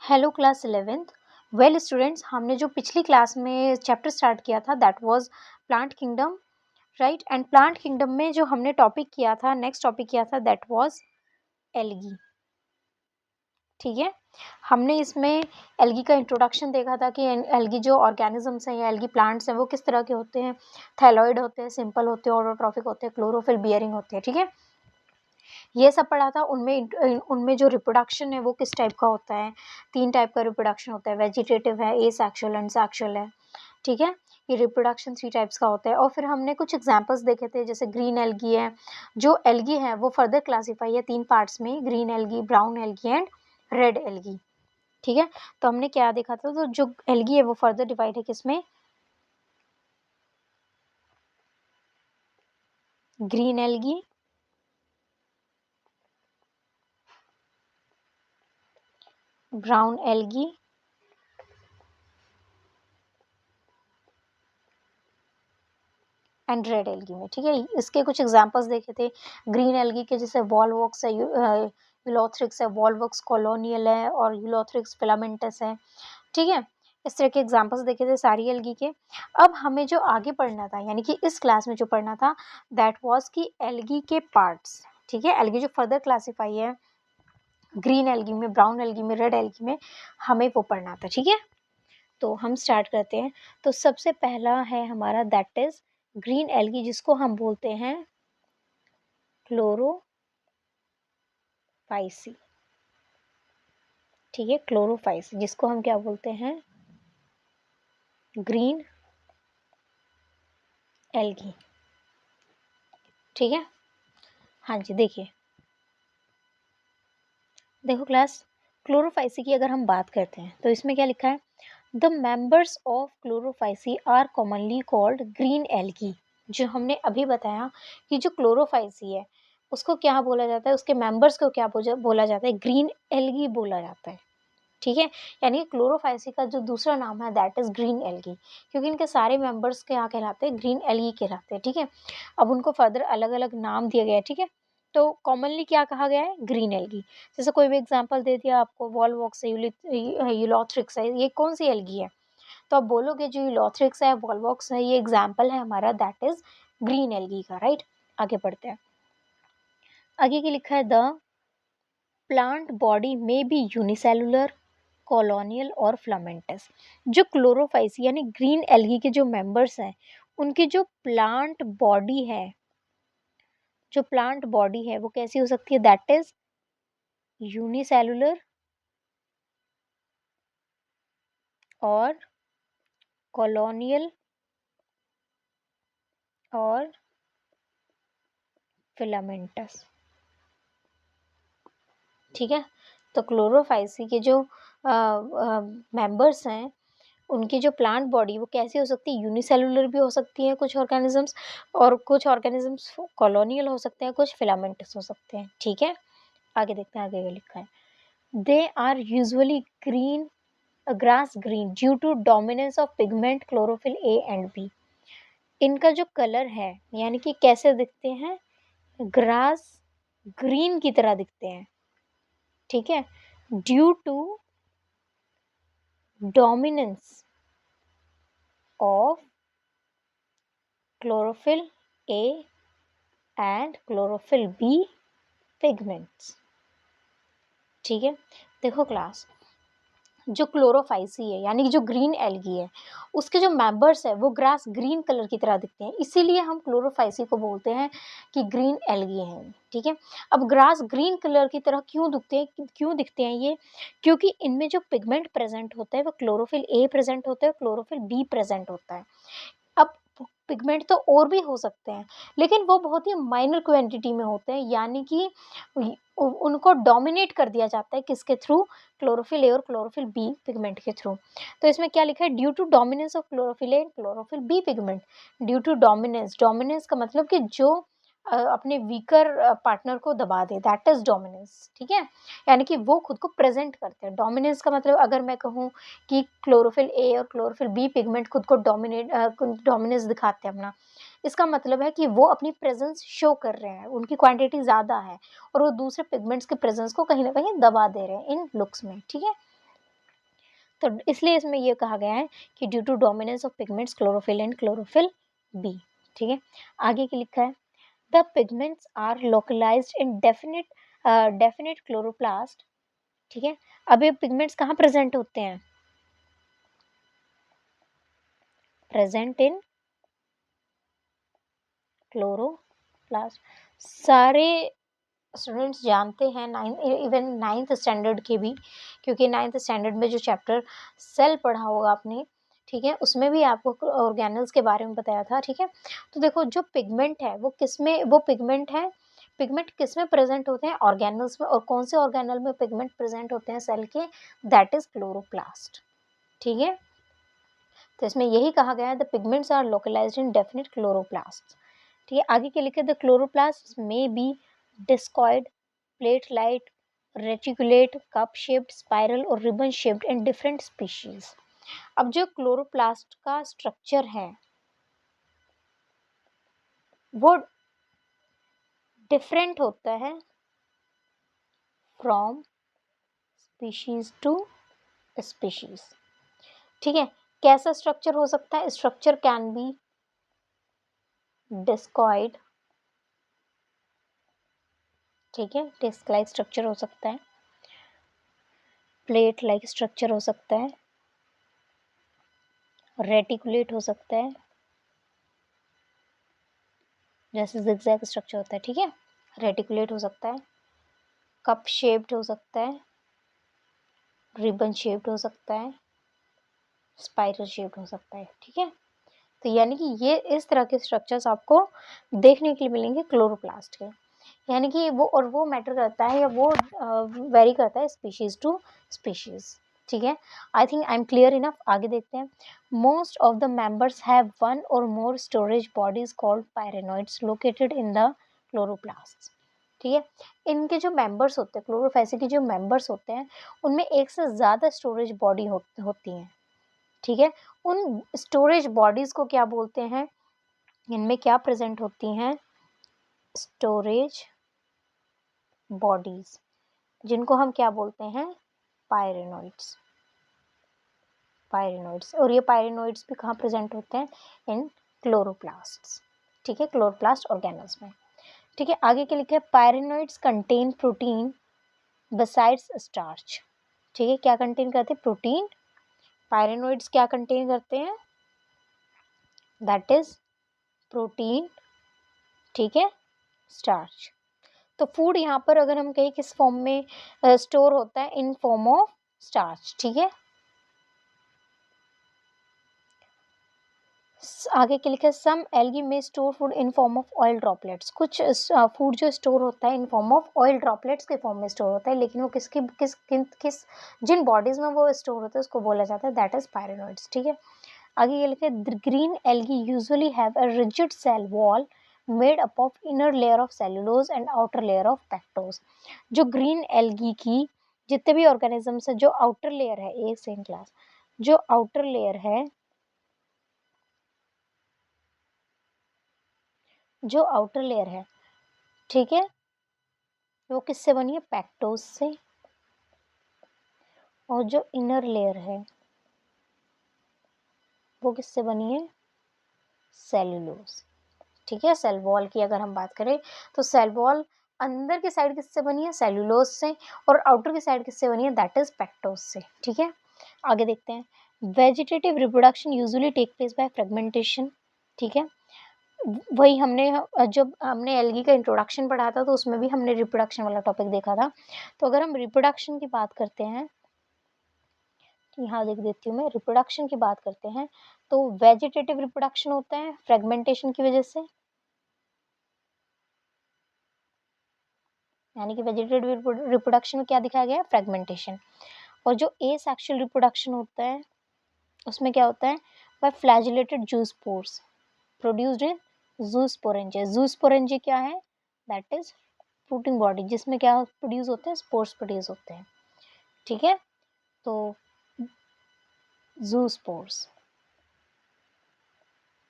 Hello class 11th। Well students, हमने जो पिछली क्लास में चैप्टर स्टार्ट किया था that was plant kingdom, right. And plant kingdom में जो हमने टॉपिक किया था, नेक्स्ट टॉपिक किया था दैट वाज एल्गी। ठीक है, हमने इसमें एल्गी का इंट्रोडक्शन देखा था कि एल्गी जो ऑर्गेनिजम्स हैं या एल्गी प्लांट्स हैं वो किस तरह के होते हैं। थैलॉइड होते हैं, सिंपल होते हैं, ऑटोट्रॉफिक होते हैं, क्लोरोफिल बियरिंग होते हैं। ठीक है, ये सब पढ़ा था। उनमें जो रिप्रोडक्शन है वो किस टाइप का होता है। 3 टाइप का रिप्रोडक्शन होता है, वेजिटेटिव है, एसेक्सुअल एंड सेक्सुअल है। ठीक है, ये रिप्रोडक्शन 3 टाइप्स का होता है। और फिर हमने कुछ एग्जांपल्स देखे थे, जैसे ग्रीन एल्गी है। जो एल्गी है वो फर्दर क्लासीफाई है 3 पार्ट्स में, green algae, brown algae and red algae. ठीक है, तो हमने क्या देखा था, तो जो एल्गी है वो फर्दर डिवाइड है किसमें, green algae, brown algae and red algae में। ठीक है, इसके कुछ एग्जांपल्स देखे थे। ग्रीन एल्गी के जैसे वॉलवॉक्स है, यूलोथ्रिक्स है, वॉलवॉक्स कॉलोनियल है और यूलोथ्रिक्स फिलामेंटस है। ठीक है, इस तरह के एग्जांपल्स देखे थे सारी एल्गी के। अब हमें जो आगे पढ़ना था, यानी कि इस क्लास में जो पढ़ना था दैट वाज कि एल्गी के पार्ट्स। ठीक है, एल्गी जो फर्दर क्लासीफाई है ग्रीन एल्गी में, ब्राउन एल्गी में, रेड एल्गी में, हमें वो पढ़ना था। ठीक है, तो हम स्टार्ट करते हैं। तो सबसे पहला है हमारा दैट इज ग्रीन एल्गी, जिसको हम बोलते हैं क्लोरोफाइसी। ठीक है, क्लोरोफाइसी, जिसको हम क्या बोलते हैं, ग्रीन एल्गी। ठीक है, हाँ जी, देखो क्लास, क्लोरोफाइसी की अगर हम बात करते हैं तो इसमें क्या लिखा है, the members of chlorophyceae are commonly called green algae. जो हमने अभी बताया कि जो क्लोरोफाइसी है उसको क्या बोला जाता है, उसके मेंबर्स को क्या बोला जाता है, ग्रीन एल्गी बोला जाता है। ठीक है, यानी क्लोरोफाइसी का जो दूसरा नाम है दैट इज ग्रीन एल्गी, क्योंकि इनके सारे मेंबर्स क्या कहलाते हैं, ग्रीन एल्गी कहलाते हैं। ठीक है, अब उनको फर्दर अलग अलग नाम दिया गया है। ठीक है, तो कॉमनली क्या कहा गया है, ग्रीन एल्गी। जैसे कोई भी एग्जांपल दे दिया आपको, वॉलवॉक्स है, यूलोथ्रिक्स है, ये कौन सी एल्गी है, तो आप बोलोगे जो यूलोथ्रिक्स है, वॉलवॉक्स है, ये एग्जाम्पल है हमारा दैट इज ग्रीन एल्गी का, राइट। आगे बढ़ते हैं, आगे की लिखा है द प्लांट बॉडी में बी यूनिसेलुलर, कॉलोनियल और फिलामेंटस। जो क्लोरोफाइसी यानी ग्रीन एल्गी के जो मेंबर्स हैं उनकी जो प्लांट बॉडी है, जो प्लांट बॉडी है वो कैसी हो सकती है, दैट इज यूनिसेलुलर और कॉलोनियल और फिलामेंटस। ठीक है, तो क्लोरोफाइसी के जो मेंबर्स हैं उनकी जो प्लांट बॉडी वो कैसी हो सकती है, यूनिसेलुलर भी हो सकती है कुछ ऑर्गेनिजम्स, और कुछ ऑर्गेनिजम्स कॉलोनियल हो सकते हैं, कुछ फिलामेंटस हो सकते हैं। ठीक है, आगे देखते हैं, आगे क्या लिखा है, they are usually green, grass green due to dominance of pigment chlorophyll A and B. इनका जो कलर है यानी कि कैसे दिखते हैं, ग्रास ग्रीन की तरह दिखते हैं। ठीक है, due to dominance of chlorophyll A and chlorophyll B pigments. ठीक है, देखो क्लास, जो क्लोरोफाइसी है यानी कि जो ग्रीन एल्गी है उसके जो मेंबर्स है वो ग्रास ग्रीन कलर की तरह दिखते हैं, इसीलिए हम क्लोरोफाइसी को बोलते हैं कि ग्रीन एल्गी हैं। ठीक है, अब ग्रास ग्रीन कलर की तरह क्यों दिखते हैं ये, क्योंकि इनमें जो पिगमेंट प्रेजेंट होता है वो क्लोरोफिल ए प्रेजेंट होता है, क्लोरोफिल बी प्रेजेंट होता है। अब पिगमेंट तो और भी हो सकते हैं लेकिन वो बहुत ही माइनर क्वांटिटी में होते हैं, यानी कि उनको डोमिनेट कर दिया जाता है किसके थ्रू, क्लोरोफिल ए और क्लोरोफिल बी पिगमेंट के थ्रू। तो इसमें क्या लिखा है, due to dominance of chlorophyll A and chlorophyll B pigment. Due to dominance, dominance का मतलब कि जो अपने वीकर पार्टनर को दबा दे, दैट इज डोमिनेंस। ठीक है, यानी कि वो खुद को प्रेजेंट करते हैं। डोमिनेंस का मतलब अगर मैं कहूँ कि क्लोरोफिल ए और क्लोरोफिल बी पिगमेंट खुद को डोमिनेंस दिखाते हैं अपना, इसका मतलब है कि वो अपनी प्रेजेंस शो कर रहे हैं, उनकी क्वांटिटी ज़्यादा है और वो दूसरे पिगमेंट्स के प्रेजेंस को कहीं ना कहीं दबा दे रहे हैं इन लुक्स में। ठीक है, तो इसलिए इसमें ये कहा गया है कि due to dominance of pigments chlorophyll and chlorophyll B. ठीक है, आगे क्या लिखा है, the pigments are localised in definite chloroplast. ठीक है, अब ये पिगमेंट्स कहाँ प्रेजेंट होते हैं, प्रेजेंट इन क्लोरोप्लास्ट। सारे स्टूडेंट्स जानते हैं, इवन 9th स्टैंडर्ड के भी, क्योंकि 9th स्टैंडर्ड में जो चैप्टर सेल पढ़ा होगा आपने, ठीक है, उसमें भी आपको ऑर्गेनल्स के बारे में बताया था। ठीक है, तो देखो जो पिगमेंट है वो किसमें, वो पिगमेंट है, पिगमेंट किसमें प्रेजेंट होते हैं, ऑर्गेनल्स में। और कौन से ऑर्गेनल में पिगमेंट प्रेजेंट होते हैं सेल के, दैट इज क्लोरोप्लास्ट। ठीक है, तो इसमें यही कहा गया है the pigments are localised in definite chloroplast. ठीक है, आगे के लिखे द क्लोरोप्लास्ट में be discoid, plate like, reticulate, cup shaped, spiral और ribbon shaped in different species. अब जो क्लोरोप्लास्ट का स्ट्रक्चर है वो डिफरेंट होता है फ्रॉम स्पीशीज टू स्पीशीज। ठीक है, कैसा स्ट्रक्चर हो सकता है, स्ट्रक्चर कैन बी डिस्कॉइड, ठीक है, डिस्क लाइक स्ट्रक्चर हो सकता है, प्लेट लाइक स्ट्रक्चर हो सकता है, रेटिकुलेट हो सकता है, जैसे जिगजैग स्ट्रक्चर होता है। ठीक है, रेटिकुलेट हो सकता है, कप शेप्ड हो सकता है, रिबन शेप्ड हो सकता है, स्पाइरल शेप्ड हो सकता है। ठीक है, तो यानी कि ये इस तरह के स्ट्रक्चर्स आपको देखने के लिए मिलेंगे क्लोरोप्लास्ट के। यानी कि वो, और वो मैटर करता है या वो वेरी करता है स्पीशीज टू स्पीशीज। ठीक है, I think I am clear enough. आगे देखते हैं, most of the members have one or more storage bodies called pyrenoids located in the chloroplast. ठीक है, इनके जो मेंबर्स होते हैं, क्लोरोफाइसी के जो मेंबर्स होते हैं, उनमें एक से ज़्यादा स्टोरेज बॉडी होती हैं। ठीक है, उन स्टोरेज बॉडीज को क्या बोलते हैं, इनमें क्या प्रेजेंट होती हैं, स्टोरेज बॉडीज, जिनको हम क्या बोलते हैं, पायरेनॉइड्स। पायरेनॉइड्स, और ये पायरेनॉइड्स भी कहाँ प्रेजेंट होते हैं, इन क्लोरोप्लास्ट्स। ठीक है, क्लोरोप्लास्ट ऑर्गेनल्स में। ठीक है, आगे के लिखे पायरेनॉइड्स कंटेन प्रोटीन बिसाइड्स स्टार्च। ठीक है, क्या कंटेन करते हैं, प्रोटीन। पायरेनॉइड्स क्या कंटेन करते हैं, दैट इज प्रोटीन, ठीक है, स्टार्च। तो फूड यहाँ पर अगर हम कहें किस फॉर्म में स्टोर होता है, इन फॉर्म ऑफ स्टार्च। ठीक है, आगे के लिखे सम एल्गी में store food in form of oil droplets. कुछ फूड जो स्टोर होता है in form of oil droplets के फॉर्म में स्टोर होता है, लेकिन वो किस जिन बॉडीज में वो स्टोर होता है उसको बोला जाता है दैट इज पायरेनॉइड्स। ठीक है, आगे ये लिखे green algae usually have a rigid cell wall made up of inner layer of cellulose and outer layer of pectose. जो ग्रीन एल्गी की जितने भी ऑर्गेनिजम्स है, जो आउटर लेयर है, एक सेकेंड क्लास, जो आउटर लेयर है, जो आउटर लेयर है, ठीक है, वो किससे बनी है, पेक्टोज से। और जो इनर लेयर है वो किससे बनी है, सेलुलोज। ठीक है, सेल वॉल की अगर हम बात करें तो सेल वॉल अंदर की साइड किससे बनी है, सेलुलोज से, और आउटर की साइड किससे बनी है, दैट इज पेक्टोज से। ठीक है, आगे देखते हैं, vegetative reproduction usually take place by fragmentation. ठीक है, वही हमने जब हमने एल्गी का इंट्रोडक्शन पढ़ा था तो उसमें भी हमने रिप्रोडक्शन वाला टॉपिक देखा था। तो अगर हम रिप्रोडक्शन की बात करते हैं, यहाँ लिख देती हूँ मैं, रिप्रोडक्शन की बात करते हैं तो वेजिटेटिव रिप्रोडक्शन होता है फ्रेगमेंटेशन की वजह से, यानी कि वेजिटेटिव रिप्रोडक्शन में क्या दिखाया गया है, फ्रेगमेंटेशन। और जो एसेक्सुअल रिप्रोडक्शन होता है उसमें क्या होता है, biflagellated zoospores produced in zoosporangia. Zoosporangia क्या है, दैट इज फ्रूटिंग बॉडी, जिसमें क्या प्रोड्यूस होते हैं, स्पोर्स प्रोड्यूस होते हैं। ठीक है, तो जूस्पोर्स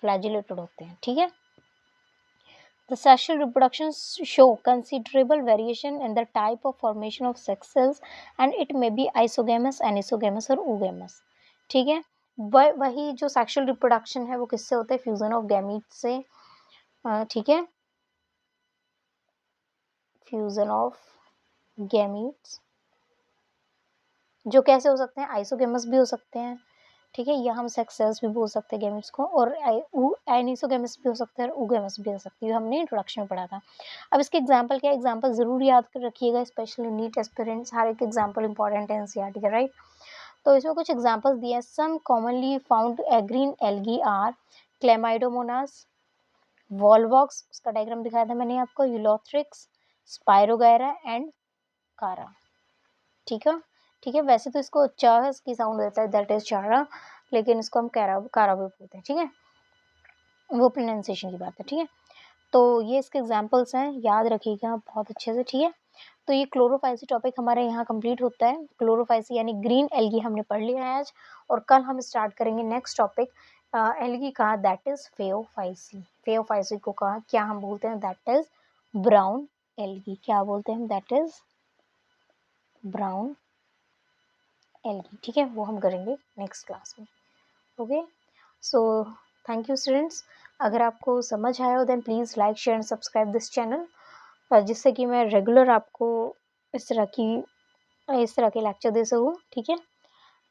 फ्लैजिलेटेड होते हैं। ठीक है, The sexual reproduction show considerable variation in the type of formation of sex cells and it may be isogamous, anisogamous और oogamous. ठीक है, वही जो सेक्सुअल रिप्रोडक्शन है वो किससे होता है, फ्यूजन ऑफ गैमीट से. ठीक है, फ्यूजन ऑफ गैमीट्स जो कैसे हो सकते हैं, आइसोगेमस भी हो सकते हैं. ठीक है, या हम सेक्स सेल्स भी बोल सकते हैं गैमेट्स को, और एनिसोगेमस भी हो सकते हैं और oogamous भी हो सकती है. हमने इंट्रोडक्शन में पढ़ा था. अब इसके एग्जांपल क्या, एग्जांपल जरूर याद कर रखिएगा, स्पेशली नीट एस्पिरेंट्स. हर एक एग्जांपल इंपॉर्टेंट है एनसीईआरटी का, राइट. तो इसमें कुछ एग्जांपल्स दिए हैं. Some commonly found green algae are chlamydomonas, volvox, उसका डायग्राम दिखाया था मैंने आपको, यूलोथ्रिक्स, स्पायरोगैरा एंड कारा. ठीक है, ठीक है. वैसे तो इसको चारस की साउंड देता है, दैट इज चारा, लेकिन इसको हम कारा भी बोलते हैं. ठीक है, वो प्रोनाउंसिएशन की बात है. ठीक है, तो ये इसके एग्जांपल्स हैं, याद रखिएगा बहुत अच्छे से. ठीक है, तो ये क्लोरोफाइसी टॉपिक हमारे यहाँ कंप्लीट होता है. क्लोरोफाइसी यानी ग्रीन एल्गी हमने पढ़ लिया है आज, और कल हम स्टार्ट करेंगे नेक्स्ट टॉपिक एल्गी का, दैट इज फेओफाइसी. फेओफाइसी को कहा क्या हम बोलते हैं, दैट इज ब्राउन एल्गी. क्या बोलते हैं हम, दैट इज ब्राउन एल्गी. ठीक है, वो हम करेंगे नेक्स्ट क्लास में. Okay, so thank you students. अगर आपको समझ आया हो then please like share and subscribe this channel, जिससे कि मैं रेगुलर आपको इस तरह के लेक्चर दे सकूँ. ठीक है,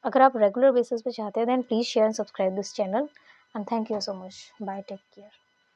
अगर आप रेगुलर बेसिस पे चाहते हैं then please share and subscribe this channel. And thank you so much. Bye, take care.